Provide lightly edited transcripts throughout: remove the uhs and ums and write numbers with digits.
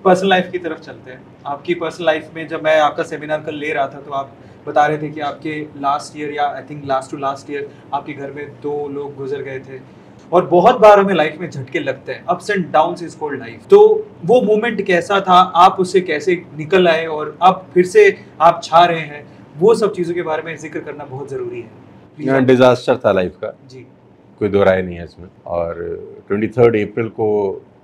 Personal life की तरफ चलते हैं। आपकी पर्सनल लाइफ में जब मैं आपका सेमिनार कल ले रहा था तो आप बता रहे थे कि आपके लास्ट ईयर या I think last to last year आपके घर में 2 लोग गुजर गए थे और बहुत बार हमें लाइफ में झटके लगते हैं, ups and downs is called life. तो वो मोमेंट कैसा था, आप उससे कैसे निकल आए और अब फिर से आप छा रहे हैं, वो सब चीज़ों के बारे में जिक्र करना बहुत ज़रूरी है। डिजास्टर था लाइफ का जी, कोई दो राय नहीं है इसमें। और 23 अप्रैल को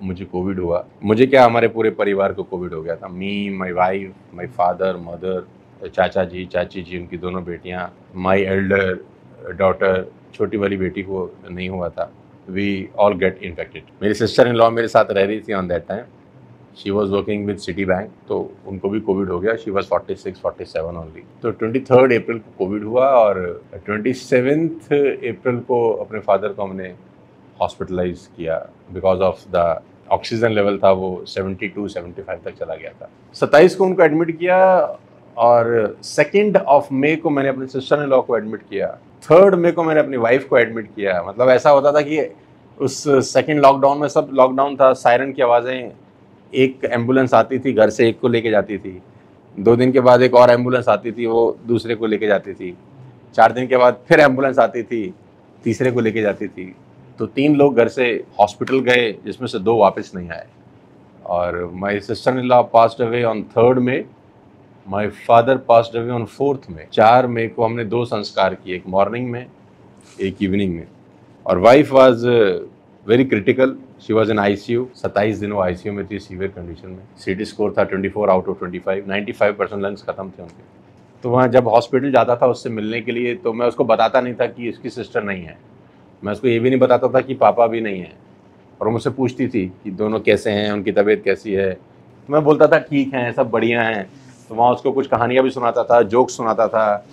मुझे कोविड हुआ। मुझे क्या, हमारे पूरे परिवार को कोविड हो गया था। Me, my wife, my father, mother, चाचा जी, चाची जी, उनकी दोनों बेटियां, माय एल्डर डॉटर, छोटी वाली बेटी को नहीं हुआ था। We all get infected. मेरी सिस्टर इन लॉ मेरे साथ रह रही थी on that time. She was working with Citibank, तो उनको भी कोविड हो गया। She was 46-47 only. तो 23 अप्रैल को कोविड हुआ और 27 अप्रैल को अपने फादर को हमने हॉस्पिटलाइज किया because of the oxygen level था वो 72-75 तक चला गया था। 27 को उनको एडमिट किया और 2 मई को मैंने अपने सिस्टर इन लॉ को एडमिट किया। 3 मई को मैंने अपनी वाइफ को एडमिट किया। मतलब ऐसा होता था कि उस सेकेंड लॉकडाउन में सब लॉकडाउन था, सायरन की आवाज़ें, एक एम्बुलेंस आती थी घर से, एक को लेके जाती थी। 2 दिन के बाद एक और एम्बुलेंस आती थी, वो दूसरे को लेके जाती थी। 4 दिन के बाद फिर एम्बुलेंस आती थी, तीसरे को लेके जाती थी। तो 3 लोग घर से हॉस्पिटल गए, जिसमें से 2 वापस नहीं आए। और my sister in law passed away on 3 मई, my father passed away on 4 मई। 4 मई को हमने 2 संस्कार किए, एक मॉर्निंग में, एक इवनिंग में। और wife was very critical, she was in ICU। 27 दिन वो ICU में थी, सीवियर कंडीशन में। CT स्कोर था 24 आउट ऑफ 25, 95% लंग्स खत्म थे उनके। तो वहाँ जब हॉस्पिटल जाता था उससे मिलने के लिए, तो मैं उसको बताता नहीं था कि इसकी सिस्टर नहीं है। मैं उसको ये भी नहीं बताता था कि पापा भी नहीं है। और वो मुझसे पूछती थी कि दोनों कैसे हैं, उनकी तबीयत कैसी है। तो मैं बोलता था ठीक हैं, सब बढ़िया हैं। तो वहाँ उसको कुछ कहानियाँ भी सुनाता था, जोक्स सुनाता था,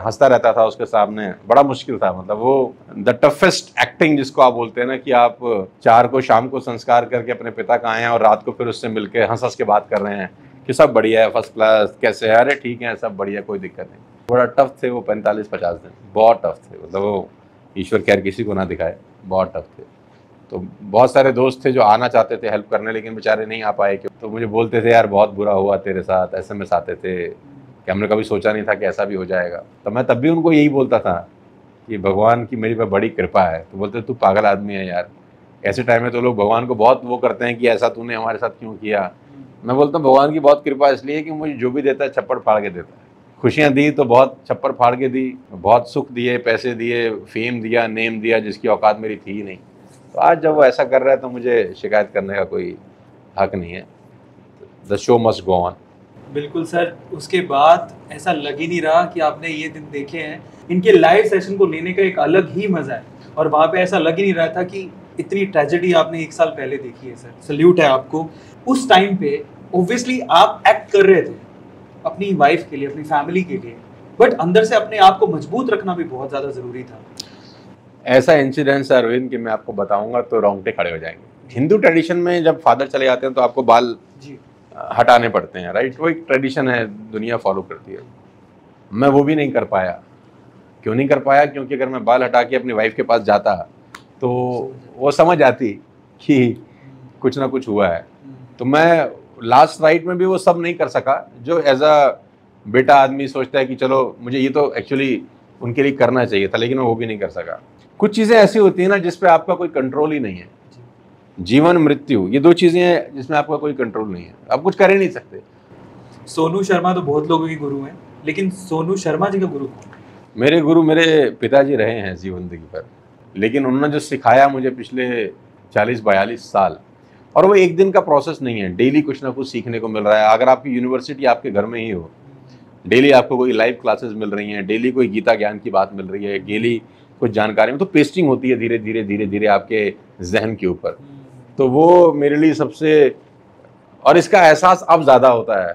हंसता रहता था उसके सामने। बड़ा मुश्किल था, मतलब वो द टफेस्ट एक्टिंग जिसको आप बोलते हैं ना, कि आप 4 को शाम को संस्कार करके अपने पिता का आए हैं और रात को फिर उससे मिलके हंस हंस के बात कर रहे हैं कि सब बढ़िया है, फर्स्ट क्लास, कैसे है, अरे ठीक है, सब बढ़िया, कोई दिक्कत नहीं। बड़ा टफ थे वो 45-50 दिन, बहुत टफ थे। मतलब वो ईश्वर खैर किसी को ना दिखाए, बहुत टफ थे। तो बहुत सारे दोस्त थे जो आना चाहते थे हेल्प करने, लेकिन बेचारे नहीं आ पाए। तो मुझे बोलते थे यार बहुत बुरा हुआ तेरे साथ, SMS आते थे कि हमने कभी सोचा नहीं था कि ऐसा भी हो जाएगा। तो मैं तब भी उनको यही बोलता था कि भगवान की मेरी पे बड़ी कृपा है। तो बोलते तू पागल आदमी है यार, ऐसे टाइम में तो लोग भगवान को बहुत वो करते हैं कि ऐसा तूने हमारे साथ क्यों किया। मैं बोलता हूँ भगवान की बहुत कृपा इसलिए कि मुझे जो भी देता है छप्पड़ फाड़ के देता है। खुशियाँ दी तो बहुत छप्पड़ फाड़ के दी, बहुत सुख दिए, पैसे दिए, फेम दिया, नेम दिया, जिसकी औकात मेरी थी ही नहीं। तो आज जब वो ऐसा कर रहा है तो मुझे शिकायत करने का कोई हक नहीं है। The show must go on. बिल्कुल सर। उसके बाद ऐसा लग ही नहीं रहा कि आपने ये दिन देखे हैं। इनके लाइव सेशन को लेने का एक अलग ही मजा है और वहाँ पे ऐसा लग ही नहीं रहा था कि इतनी ट्रेजेडी आपने 1 साल पहले देखी है। सर सल्यूट है आपको। उस टाइम पे ऑब्वियसली आप एक्ट कर रहे थे अपनी वाइफ के लिए, अपनी फैमिली के लिए, बट अंदर से अपने आप को मजबूत रखना भी बहुत ज्यादा जरूरी था। ऐसा इंसिडेंस अरविंद कि मैं आपको बताऊंगा तो रोंगटे खड़े हो जाएंगे। हिंदू ट्रेडिशन में जब फादर चले जाते हैं तो आपको बाल जी, हटाने पड़ते हैं, राइट। वो एक ट्रेडिशन है, दुनिया फॉलो करती है। मैं वो भी नहीं कर पाया। क्यों नहीं कर पाया? क्योंकि अगर मैं बाल हटा के अपनी वाइफ के पास जाता तो वो समझ आती कि कुछ ना कुछ हुआ है। तो मैं लास्ट राइट में भी वो सब नहीं कर सका जो एज अ बेटा आदमी सोचता है कि चलो मुझे ये तो एक्चुअली उनके लिए करना चाहिए था, लेकिन मैं वो भी नहीं कर सका। कुछ चीज़ें ऐसी होती हैं ना जिस पे आपका कोई कंट्रोल ही नहीं है। जीवन मृत्यु, ये 2 चीज़ें हैं जिसमें आपका कोई कंट्रोल नहीं है, आप कुछ कर ही नहीं सकते। सोनू शर्मा तो बहुत लोगों के गुरु हैं, लेकिन सोनू शर्मा जी का गुरु कौन? मेरे गुरु मेरे पिताजी रहे हैं जीवन जिंदगी पर, लेकिन उन्होंने जो सिखाया मुझे पिछले 40-42 साल, और वो एक दिन का प्रोसेस नहीं है, डेली कुछ ना कुछ सीखने को मिल रहा है। अगर आपकी यूनिवर्सिटी आपके घर में ही हो, डेली आपको कोई लाइव क्लासेस मिल रही हैं, डेली कोई गीता ज्ञान की बात मिल रही है, डेली कुछ जानकारी में, तो पेस्टिंग होती है धीरे धीरे धीरे धीरे आपके जहन के ऊपर। तो वो मेरे लिए सबसे, और इसका एहसास अब ज़्यादा होता है।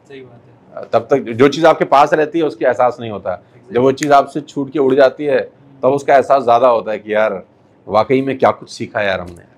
सही बात है। तब तक जो चीज़ आपके पास रहती है उसकी एहसास नहीं होता। जब वो चीज़ आपसे छूट के उड़ जाती है तब उसका एहसास ज़्यादा होता है कि यार वाकई में क्या कुछ सीखा यार हमने।